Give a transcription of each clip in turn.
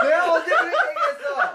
내가 언제 그렇게 얘기했어?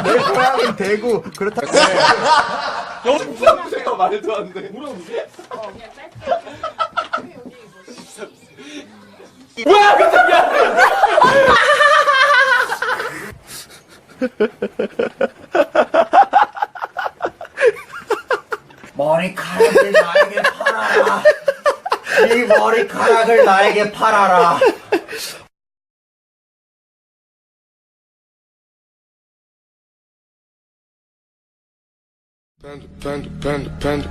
내 고향은 대구. 그렇다고. 영수가 말도 안 돼. 물어보세요. 뭐야, 깜짝이야. 머리카락을 나에게 팔아라. 이 머리카락을 나에게 팔아라. Panda, panda, panda, panda.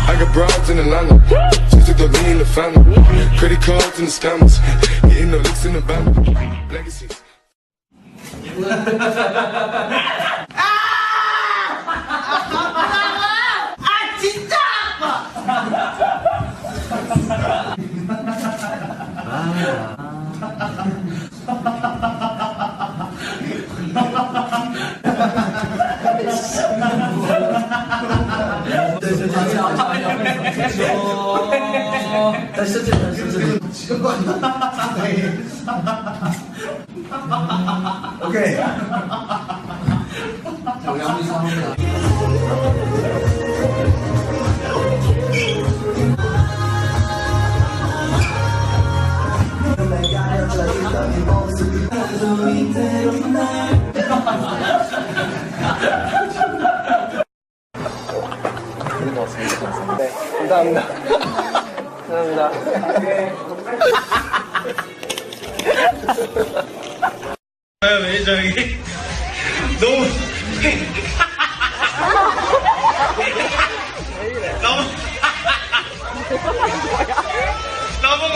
I got broads in Atlanta. Just took the lean in the family. Credit cards and the scammers. Getting no licks in the band. Legacies. 진짜 오케이. 자, 우리 한번 합니다. 네, 감사합니다. 감사합니다. 매장이 너무 나보고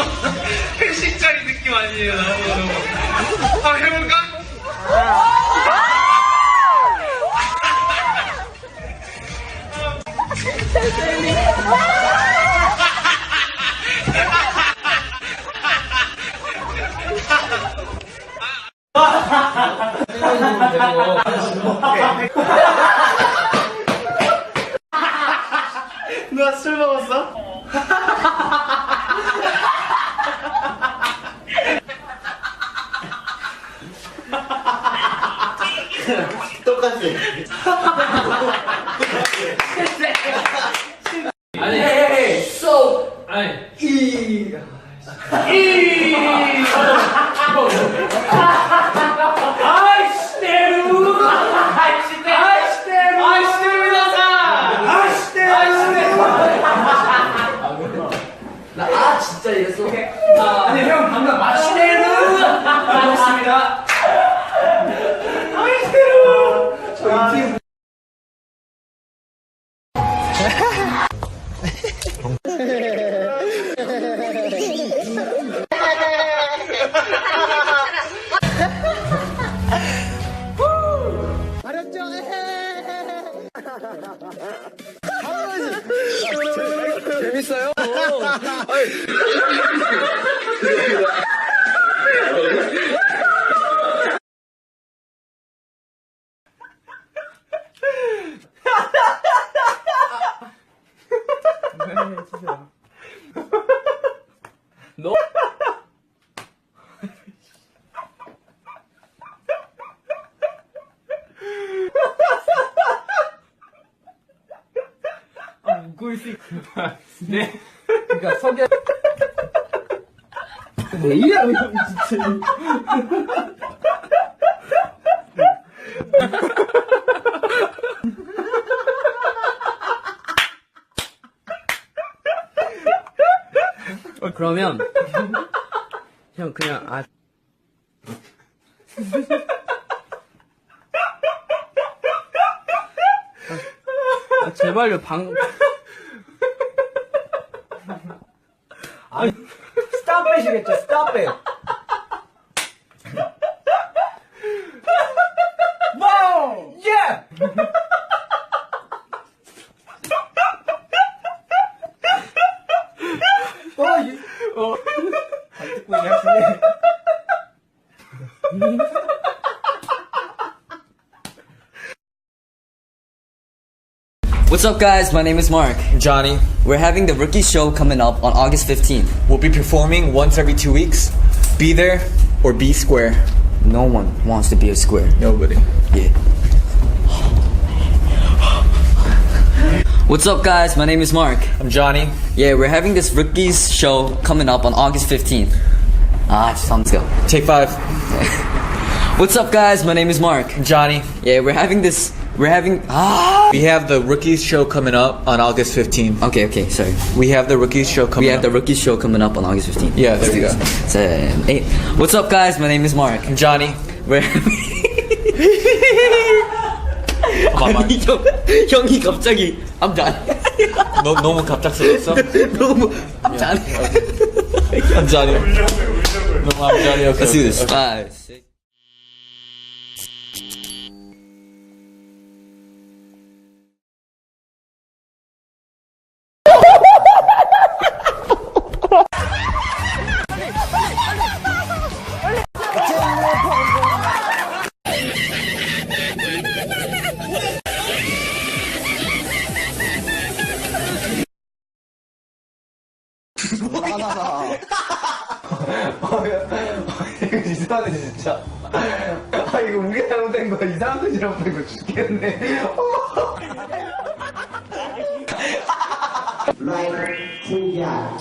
회식자리 느낌 아니에요. 나보고 해볼까? 누가 술 먹었어? 똑같이. 아니, so 아니, 아 진짜 이랬어? 아니 형 방금 마시네르 하셨습니다. 마시네르. 저희 팀. 재밌어요? 너? 웃고 있으니까. 네. 그러니까 내일이야 진짜. 그러면 형 그냥 제발요 Stop it이겠죠. Stop it. Wow. Yeah. 안 듣고 있네 하시네. What's up guys, my name is Mark. Johnny. We're having the rookie show coming up on August 15th. We'll be performing once every 2 weeks. Be there or be square. No one wants to be a square. Nobody. Yeah. What's up guys, my name is Mark. I'm Johnny. Yeah, we're having this rookies show coming up on August 15th. Sounds good. Take 5. What's up guys, my name is Mark. I'm Johnny. Yeah, we have the rookies show coming up on August 15th. Okay, sorry. We have the rookies show coming up. We have the rookies show coming up on August 15th. Yeah, there we go. 7, 8. What's up guys, my name is Mark. I'm Johnny. We're 아니 형이 갑자기 I'm done. 너무 갑작스러웠어? 너무 I'm done. I'm Johnny. No, I'm Johnny. Okay. Let's do this. 5, 6. 이상하네 진짜. 이거 우리가 잘못된 거야. 이상한 거 잘못된 거 죽겠네. 뭐야?